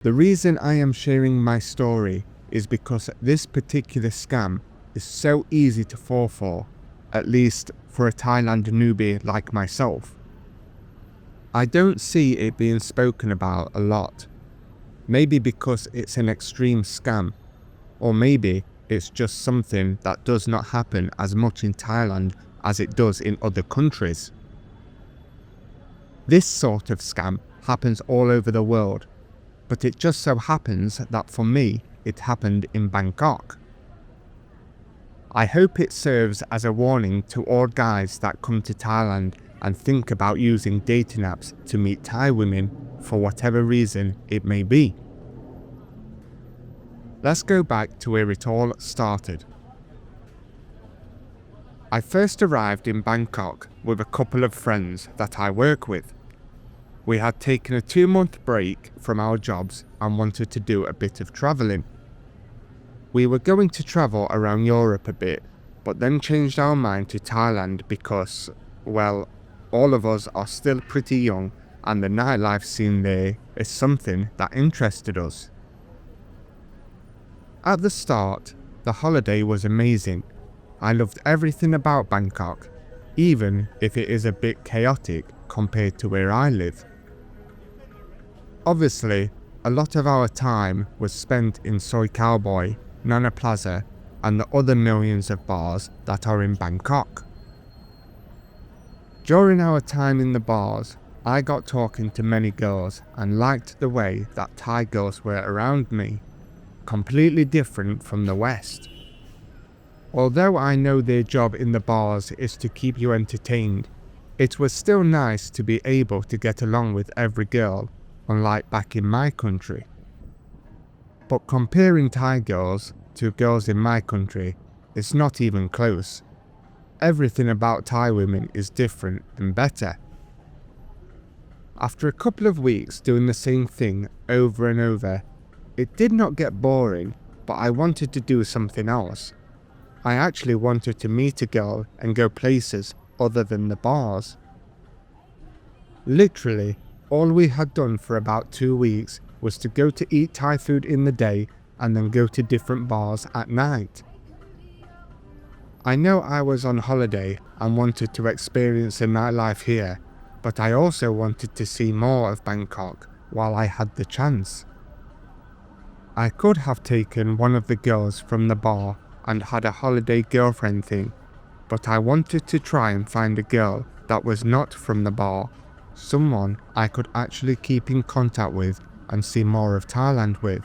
The reason I am sharing my story is because this particular scam is so easy to fall for, at least for a Thailand newbie like myself. I don't see it being spoken about a lot. Maybe because it's an extreme scam, or maybe it's just something that does not happen as much in Thailand as it does in other countries. This sort of scam happens all over the world, but it just so happens that for me, it happened in Bangkok. I hope it serves as a warning to all guys that come to Thailand and think about using dating apps to meet Thai women for whatever reason it may be. Let's go back to where it all started. I first arrived in Bangkok with a couple of friends that I work with. We had taken a 2-month break from our jobs and wanted to do a bit of travelling. We were going to travel around Europe a bit, but then changed our mind to Thailand because, well, all of us are still pretty young and the nightlife scene there is something that interested us. At the start, the holiday was amazing. I loved everything about Bangkok, even if it is a bit chaotic compared to where I live. Obviously, a lot of our time was spent in Soy Cowboy, Nana Plaza, and the other millions of bars that are in Bangkok. During our time in the bars, I got talking to many girls and liked the way that Thai girls were around me, completely different from the West. Although I know their job in the bars is to keep you entertained, it was still nice to be able to get along with every girl, unlike back in my country. But comparing Thai girls to girls in my country is not even close. Everything about Thai women is different and better. After a couple of weeks doing the same thing over and over, it did not get boring, but I wanted to do something else. I actually wanted to meet a girl and go places other than the bars. Literally, all we had done for about 2 weeks was to go to eat Thai food in the day and then go to different bars at night. I know I was on holiday and wanted to experience the nightlife here, but I also wanted to see more of Bangkok while I had the chance. I could have taken one of the girls from the bar and had a holiday girlfriend thing, but I wanted to try and find a girl that was not from the bar, someone I could actually keep in contact with and see more of Thailand with.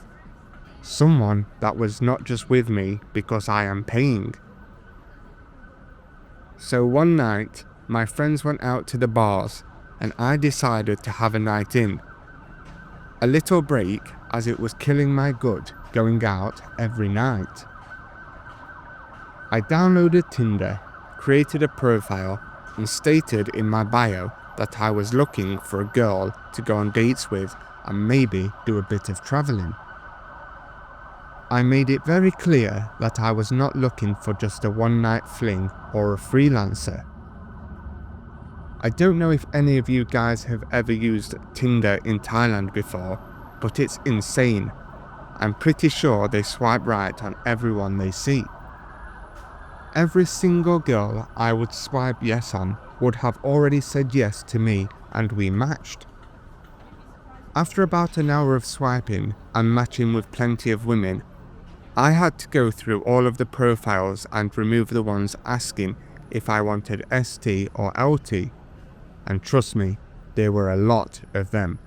Someone that was not just with me because I am paying. So one night, my friends went out to the bars and I decided to have a night in. A little break as it was killing my gut going out every night. I downloaded Tinder, created a profile and stated in my bio that I was looking for a girl to go on dates with and maybe do a bit of travelling. I made it very clear that I was not looking for just a one-night fling or a freelancer. I don't know if any of you guys have ever used Tinder in Thailand before, but it's insane. I'm pretty sure they swipe right on everyone they see. Every single girl I would swipe yes on would have already said yes to me and we matched. After about an hour of swiping and matching with plenty of women, I had to go through all of the profiles and remove the ones asking if I wanted ST or LT, and trust me, there were a lot of them.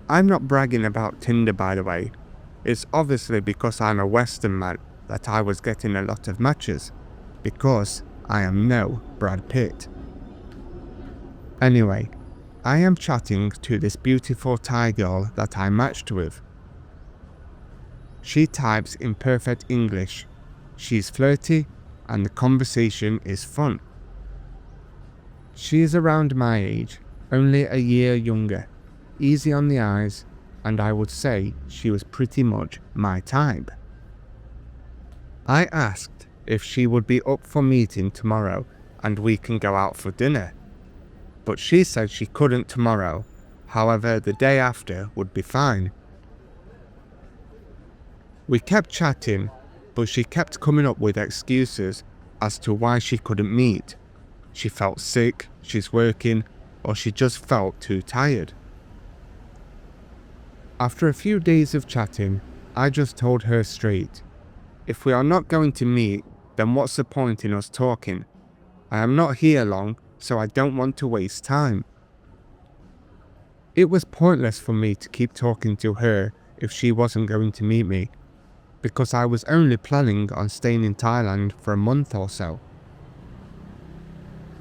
I'm not bragging about Tinder, by the way. It's obviously because I'm a Western man that I was getting a lot of matches, because I am no Brad Pitt. Anyway, I am chatting to this beautiful Thai girl that I matched with. She types in perfect English, she's flirty, and the conversation is fun. She is around my age, only a year younger, easy on the eyes, and I would say she was pretty much my type. I asked if she would be up for meeting tomorrow and we can go out for dinner, but she said she couldn't tomorrow However, the day after would be fine. We kept chatting, but she kept coming up with excuses as to why she couldn't meet. She felt sick, she's working, or she just felt too tired. After a few days of chatting, I just told her straight, if we are not going to meet, then what's the point in us talking? I am not here long, so I don't want to waste time. It was pointless for me to keep talking to her if she wasn't going to meet me, because I was only planning on staying in Thailand for a month or so.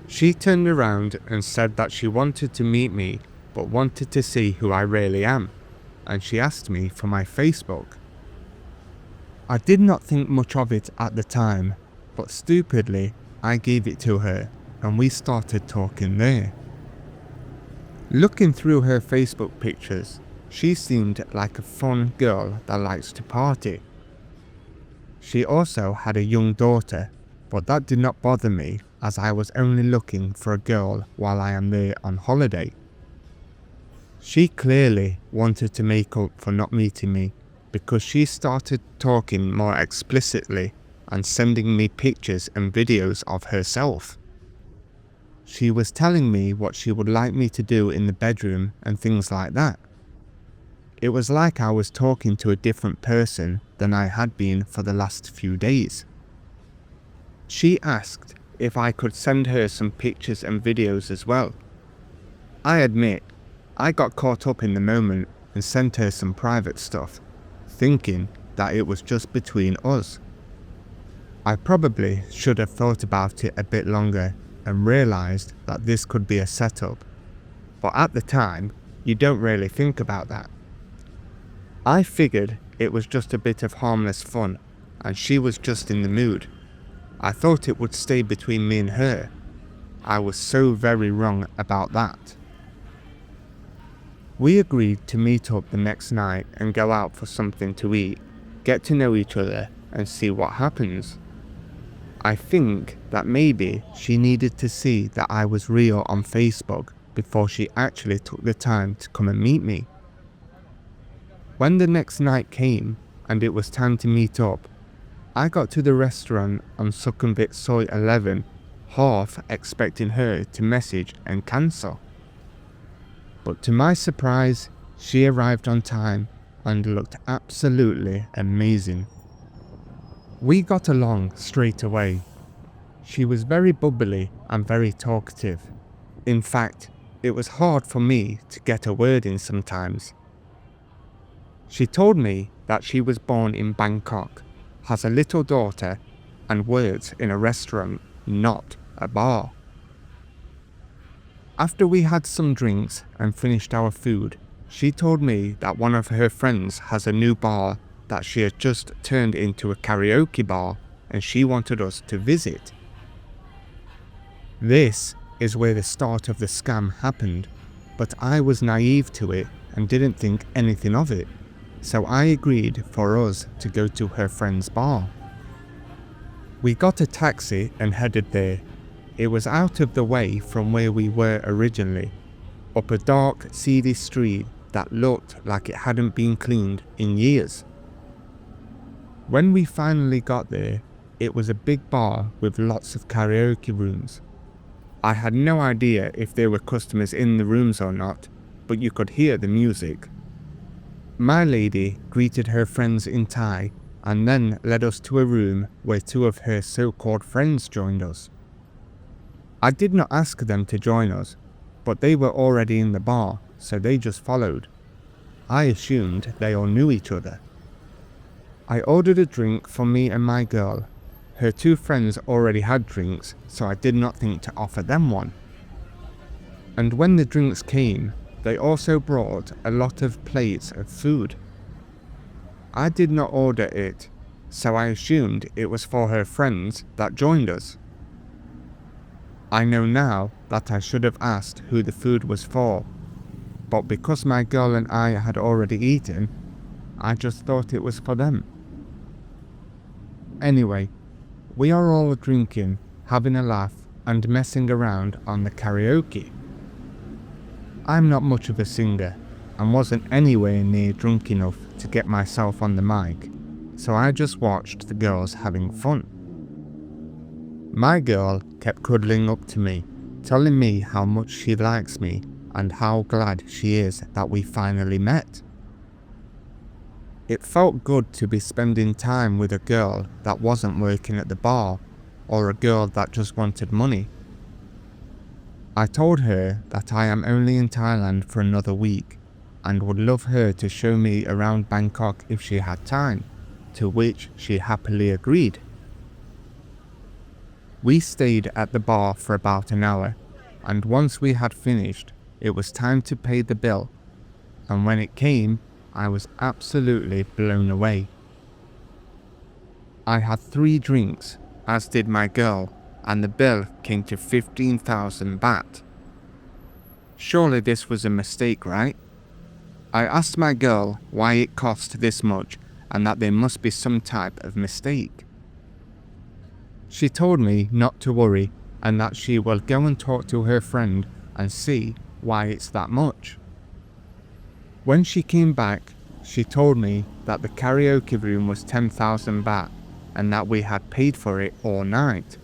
She turned around and said that she wanted to meet me, but wanted to see who I really am, and she asked me for my Facebook. I did not think much of it at the time, but stupidly, I gave it to her, and we started talking there. Looking through her Facebook pictures, she seemed like a fun girl that likes to party. She also had a young daughter, but that did not bother me as I was only looking for a girl while I am there on holiday. She clearly wanted to make up for not meeting me because she started talking more explicitly and sending me pictures and videos of herself. She was telling me what she would like me to do in the bedroom and things like that. It was like I was talking to a different person than I had been for the last few days. She asked if I could send her some pictures and videos as well. I admit, I got caught up in the moment and sent her some private stuff, thinking that it was just between us. I probably should have thought about it a bit longer and realised that this could be a setup, but at the time, you don't really think about that. I figured it was just a bit of harmless fun, and she was just in the mood. I thought it would stay between me and her. I was so very wrong about that. We agreed to meet up the next night and go out for something to eat, get to know each other, and see what happens. I think that maybe she needed to see that I was real on Facebook before she actually took the time to come and meet me. When the next night came and it was time to meet up, I got to the restaurant on Sukhumvit Soy 11, half expecting her to message and cancel. But to my surprise, she arrived on time and looked absolutely amazing. We got along straight away. She was very bubbly and very talkative. In fact, it was hard for me to get a word in sometimes. She told me that she was born in Bangkok, has a little daughter, and works in a restaurant, not a bar. After we had some drinks and finished our food, she told me that one of her friends has a new bar that she had just turned into a karaoke bar and she wanted us to visit. This is where the start of the scam happened, but I was naive to it and didn't think anything of it. So I agreed for us to go to her friend's bar. We got a taxi and headed there. It was out of the way from where we were originally, up a dark, seedy street that looked like it hadn't been cleaned in years. When we finally got there, it was a big bar with lots of karaoke rooms. I had no idea if there were customers in the rooms or not, but you could hear the music. My lady greeted her friends in Thai and then led us to a room where two of her so-called friends joined us. I did not ask them to join us, but they were already in the bar, so they just followed. I assumed they all knew each other. I ordered a drink for me and my girl. Her two friends already had drinks, so I did not think to offer them one. And when the drinks came, they also brought a lot of plates of food. I did not order it, so I assumed it was for her friends that joined us. I know now that I should have asked who the food was for, but because my girl and I had already eaten, I just thought it was for them. Anyway, we are all drinking, having a laugh, and messing around on the karaoke. I'm not much of a singer and wasn't anywhere near drunk enough to get myself on the mic, so I just watched the girls having fun. My girl kept cuddling up to me, telling me how much she likes me and how glad she is that we finally met. It felt good to be spending time with a girl that wasn't working at the bar, or a girl that just wanted money. I told her that I am only in Thailand for another week and would love her to show me around Bangkok if she had time, to which she happily agreed. We stayed at the bar for about an hour, and once we had finished, it was time to pay the bill, and when it came, I was absolutely blown away. I had 3 drinks, as did my girl, and the bill came to 15,000 baht. Surely this was a mistake, right? I asked my girl why it cost this much and that there must be some type of mistake. She told me not to worry and that she will go and talk to her friend and see why it's that much. When she came back, she told me that the karaoke room was 10,000 baht and that we had paid for it all night.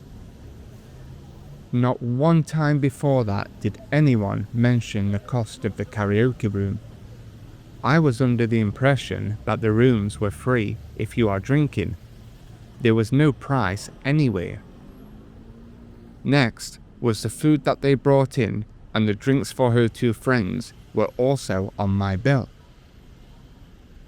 Not one time before that did anyone mention the cost of the karaoke room. I was under the impression that the rooms were free if you are drinking. There was no price anywhere. Next was the food that they brought in, and the drinks for her 2 friends were also on my bill.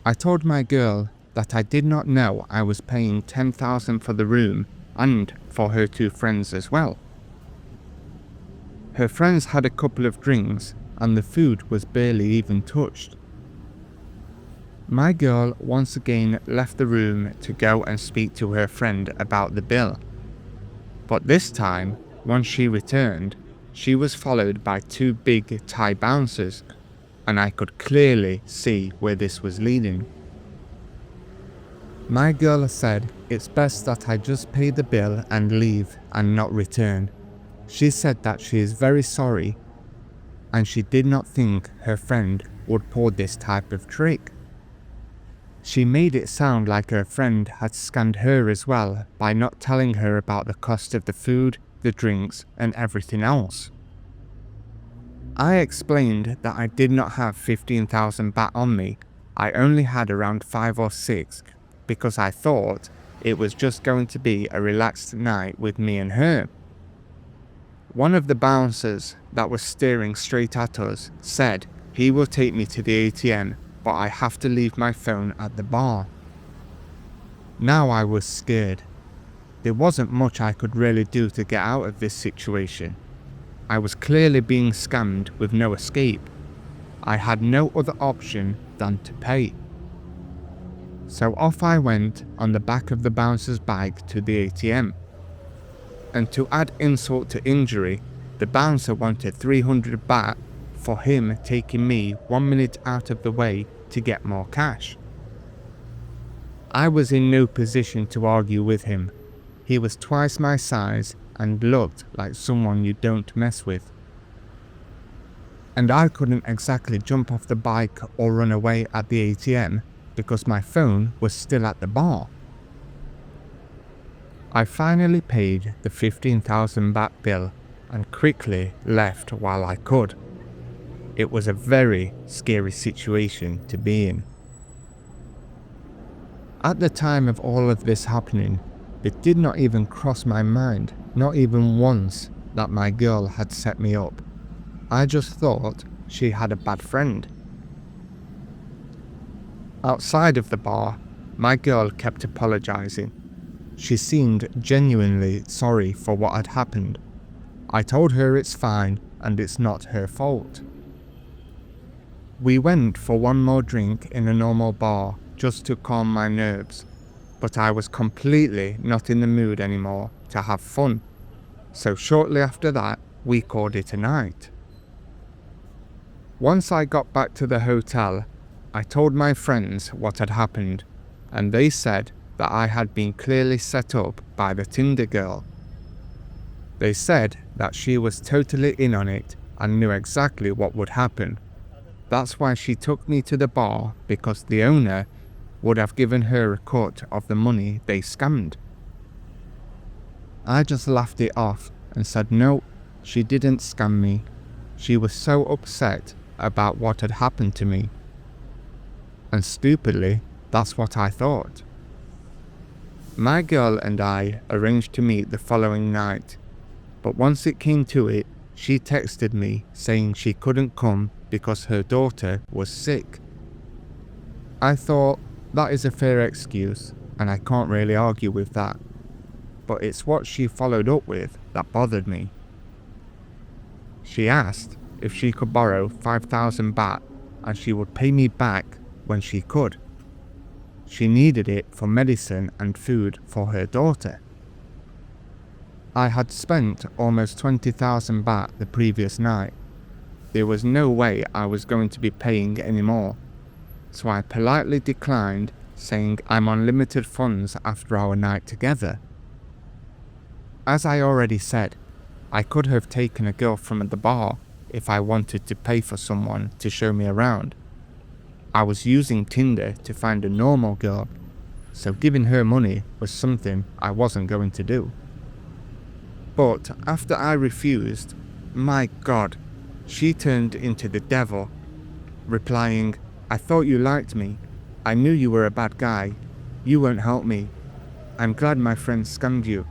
I told my girl that I did not know I was paying 10,000 for the room and for her 2 friends as well. Her friends had a couple of drinks and the food was barely even touched. My girl once again left the room to go and speak to her friend about the bill. But this time, when she returned, she was followed by 2 big Thai bouncers, and I could clearly see where this was leading. My girl said it's best that I just pay the bill and leave and not return. She said that she is very sorry and she did not think her friend would pull this type of trick. She made it sound like her friend had scammed her as well by not telling her about the cost of the food, the drinks and everything else. I explained that I did not have 15,000 baht on me. I only had around 5 or 6 because I thought it was just going to be a relaxed night with me and her. One of the bouncers that was staring straight at us said he will take me to the ATM, but I have to leave my phone at the bar. Now I was scared. There wasn't much I could really do to get out of this situation. I was clearly being scammed with no escape. I had no other option than to pay. So off I went on the back of the bouncer's bike to the ATM. And to add insult to injury, the bouncer wanted 300 baht for him taking me 1 minute out of the way to get more cash. I was in no position to argue with him. He was twice my size and looked like someone you don't mess with. And I couldn't exactly jump off the bike or run away at the ATM because my phone was still at the bar. I finally paid the 15,000 baht bill and quickly left while I could. It was a very scary situation to be in. At the time of all of this happening, it did not even cross my mind, not even once, that my girl had set me up. I just thought she had a bad friend. Outside of the bar, my girl kept apologizing. She seemed genuinely sorry for what had happened. I told her it's fine and it's not her fault. We went for one more drink in a normal bar just to calm my nerves, but I was completely not in the mood anymore to have fun. So shortly after that, we called it a night. Once I got back to the hotel, I told my friends what had happened, and they said that I had been clearly set up by the Tinder girl. They said that she was totally in on it and knew exactly what would happen. That's why she took me to the bar, because the owner would have given her a cut of the money they scammed. I just laughed it off and said no, she didn't scam me. She was so upset about what had happened to me. And stupidly, that's what I thought. My girl and I arranged to meet the following night, but once it came to it, she texted me saying she couldn't come because her daughter was sick. I thought, that is a fair excuse, and I can't really argue with that. But it's what she followed up with that bothered me. She asked if she could borrow 5,000 baht and she would pay me back when she could. She needed it for medicine and food for her daughter. I had spent almost 20,000 baht the previous night. There was no way I was going to be paying any more, so I politely declined, saying I'm on limited funds after our night together. As I already said, I could have taken a girl from the bar if I wanted to pay for someone to show me around. I was using Tinder to find a normal girl, so giving her money was something I wasn't going to do. But after I refused, my God, she turned into the devil, replying, I thought you liked me. I knew you were a bad guy. You won't help me. I'm glad my friend scammed you.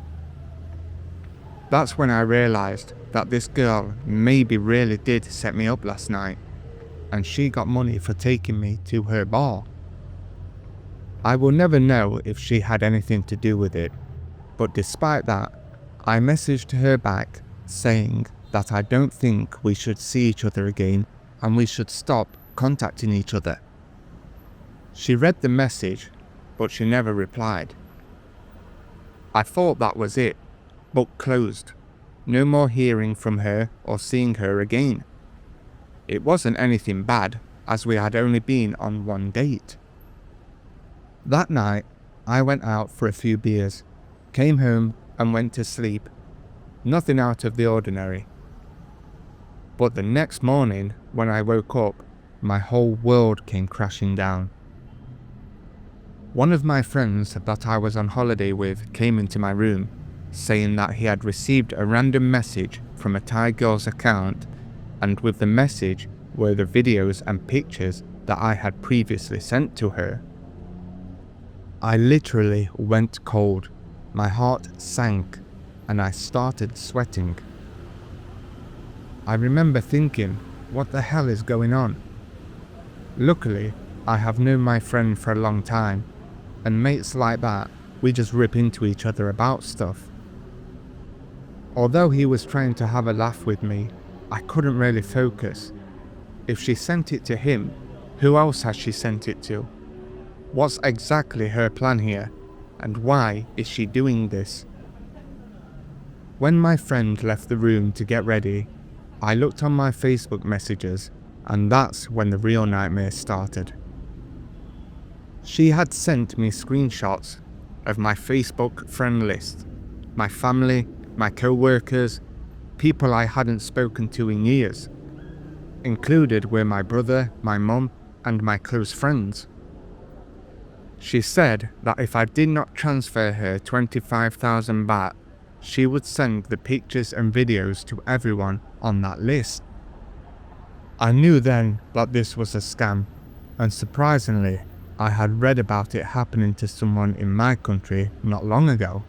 That's when I realized that this girl maybe really did set me up last night, and she got money for taking me to her bar. I will never know if she had anything to do with it, but despite that, I messaged her back saying that I don't think we should see each other again and we should stop contacting each other. She read the message, but she never replied. I thought that was it. Book closed. No more hearing from her or seeing her again. It wasn't anything bad, as we had only been on one date. That night, I went out for a few beers, came home and went to sleep. Nothing out of the ordinary. But the next morning, when I woke up, my whole world came crashing down. One of my friends that I was on holiday with came into my room, saying that he had received a random message from a Thai girl's account, and with the message were the videos and pictures that I had previously sent to her. I literally went cold, my heart sank, and I started sweating. I remember thinking, what the hell is going on? Luckily, I have known my friend for a long time, and mates like that, we just rip into each other about stuff. Although he was trying to have a laugh with me, I couldn't really focus. If she sent it to him, who else has she sent it to? What's exactly her plan here, and why is she doing this? When my friend left the room to get ready, I looked on my Facebook messages, and that's when the real nightmare started. She had sent me screenshots of my Facebook friend list, my family, my co-workers, people I hadn't spoken to in years. Included were my brother, my mum, and my close friends. She said that if I did not transfer her 25,000 baht, she would send the pictures and videos to everyone on that list. I knew then that this was a scam, and surprisingly, I had read about it happening to someone in my country not long ago.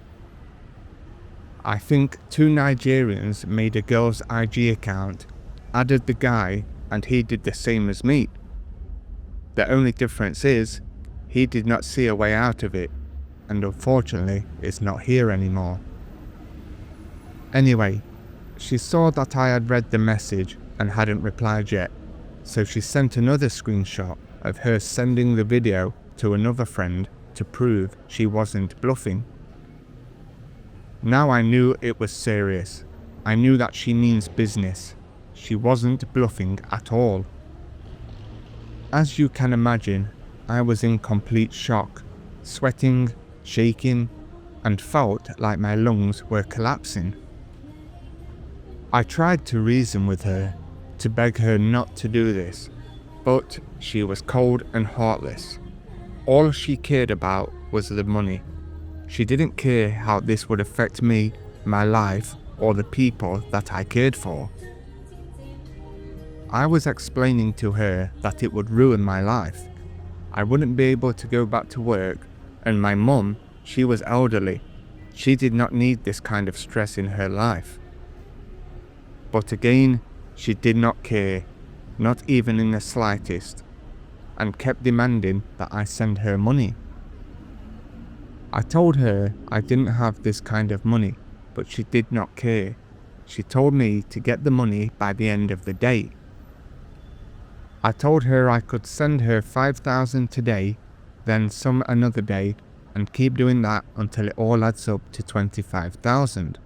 I think 2 Nigerians made a girl's IG account, added the guy, and he did the same as me. The only difference is, he did not see a way out of it, and unfortunately is not here anymore. Anyway, she saw that I had read the message and hadn't replied yet, so she sent another screenshot of her sending the video to another friend to prove she wasn't bluffing. Now I knew it was serious. I knew that she means business. She wasn't bluffing at all. As you can imagine, I was in complete shock, sweating, shaking, and felt like my lungs were collapsing. I tried to reason with her, to beg her not to do this, but she was cold and heartless. All she cared about was the money. She didn't care how this would affect me, my life, or the people that I cared for. I was explaining to her that it would ruin my life. I wouldn't be able to go back to work, and my mum, she was elderly. She did not need this kind of stress in her life. But again, she did not care, not even in the slightest, and kept demanding that I send her money. I told her I didn't have this kind of money, but she did not care. She told me to get the money by the end of the day. I told her I could send her 5,000 today, then some another day, and keep doing that until it all adds up to 25,000.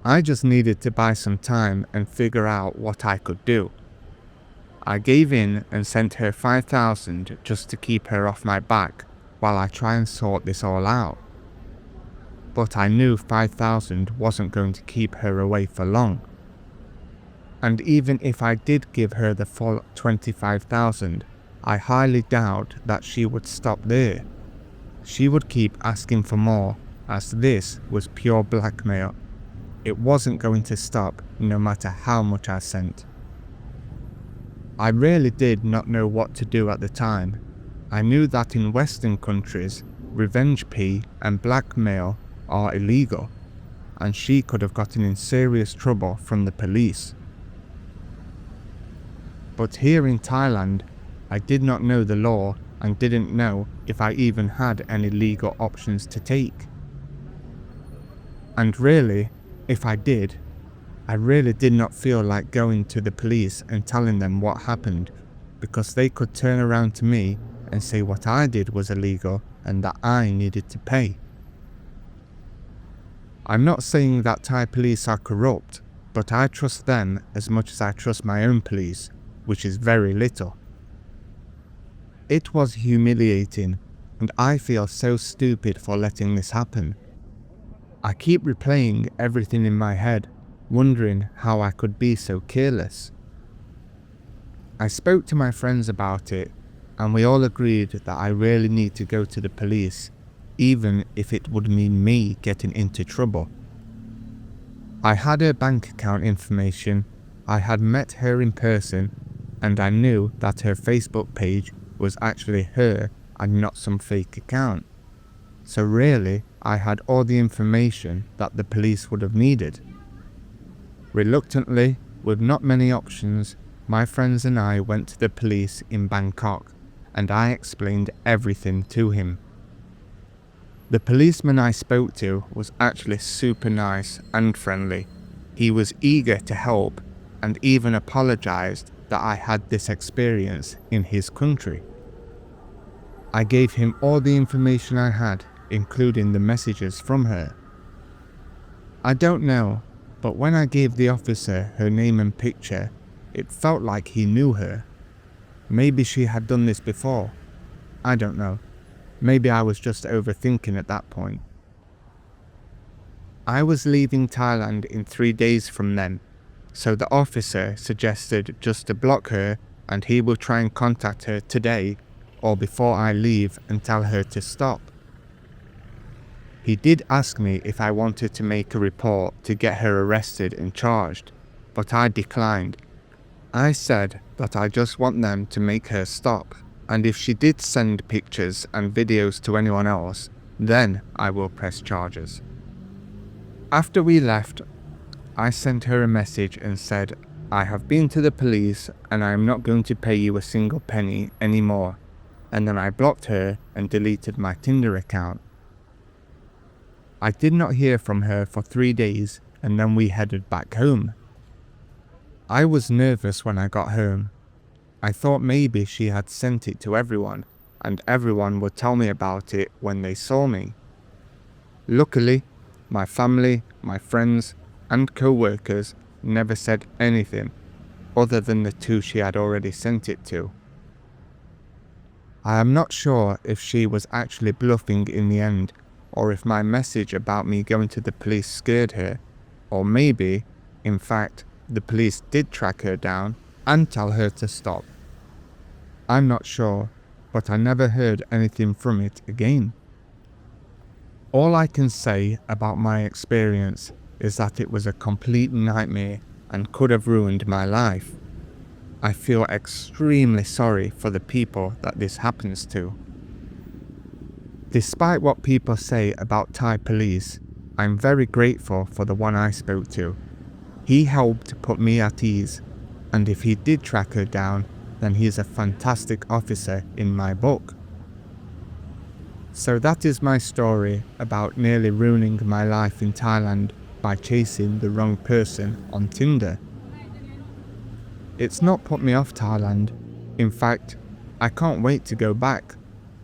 I just needed to buy some time and figure out what I could do. I gave in and sent her 5,000 just to keep her off my back while I try and sort this all out. But I knew 5,000 wasn't going to keep her away for long. And even if I did give her the full 25,000, I highly doubt that she would stop there. She would keep asking for more, as this was pure blackmail. It wasn't going to stop no matter how much I sent. I really did not know what to do at the time. I knew that in Western countries, revenge plea and blackmail are illegal, and she could have gotten in serious trouble from the police. But here in Thailand, I did not know the law and didn't know if I even had any legal options to take. And really, if I did, I really did not feel like going to the police and telling them what happened, because they could turn around to me and say what I did was illegal and that I needed to pay. I'm not saying that Thai police are corrupt, but I trust them as much as I trust my own police, which is very little. It was humiliating, and I feel so stupid for letting this happen. I keep replaying everything in my head, wondering how I could be so careless. I spoke to my friends about it, and we all agreed that I really need to go to the police, even if it would mean me getting into trouble. I had her bank account information, I had met her in person, and I knew that her Facebook page was actually her and not some fake account. So really, I had all the information that the police would have needed. Reluctantly, with not many options, my friends and I went to the police in Bangkok, and I explained everything to him. The policeman I spoke to was actually super nice and friendly. He was eager to help and even apologized that I had this experience in his country. I gave him all the information I had, including the messages from her. I don't know, but when I gave the officer her name and picture, it felt like he knew her. Maybe she had done this before. I don't know. Maybe I was just overthinking at that point. I was leaving Thailand in 3 days from then, so the officer suggested just to block her and he will try and contact her today or before I leave and tell her to stop. He did ask me if I wanted to make a report to get her arrested and charged, but I declined. I said that I just want them to make her stop, and if she did send pictures and videos to anyone else, then I will press charges. After we left, I sent her a message and said, I have been to the police and I am not going to pay you a single penny anymore, and then I blocked her and deleted my Tinder account. I did not hear from her for 3 days and then we headed back home. I was nervous when I got home. I thought maybe she had sent it to everyone and everyone would tell me about it when they saw me. Luckily, my family, my friends, and co-workers never said anything other than the 2 she had already sent it to. I am not sure if she was actually bluffing in the end, or if my message about me going to the police scared her, or maybe, in fact, the police did track her down and tell her to stop. I'm not sure, but I never heard anything from it again. All I can say about my experience is that it was a complete nightmare and could have ruined my life. I feel extremely sorry for the people that this happens to. Despite what people say about Thai police, I'm very grateful for the one I spoke to. He helped put me at ease, and if he did track her down, then he is a fantastic officer in my book. So that is my story about nearly ruining my life in Thailand by chasing the wrong person on Tinder. It's not put me off Thailand. In fact, I can't wait to go back,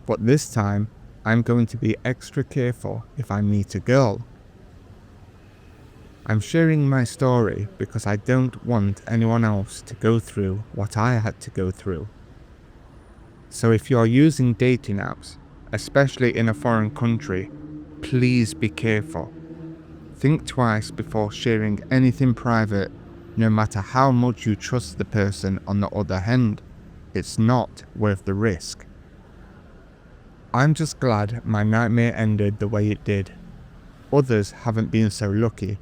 but this time I'm going to be extra careful if I meet a girl. I'm sharing my story because I don't want anyone else to go through what I had to go through. So if you're using dating apps, especially in a foreign country, please be careful. Think twice before sharing anything private, no matter how much you trust the person on the other end. It's not worth the risk. I'm just glad my nightmare ended the way it did. Others haven't been so lucky.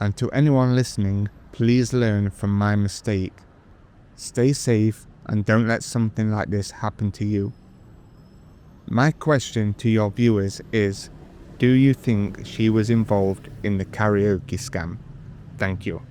And to anyone listening, please learn from my mistake. Stay safe and don't let something like this happen to you. My question to your viewers is, do you think she was involved in the karaoke scam? Thank you.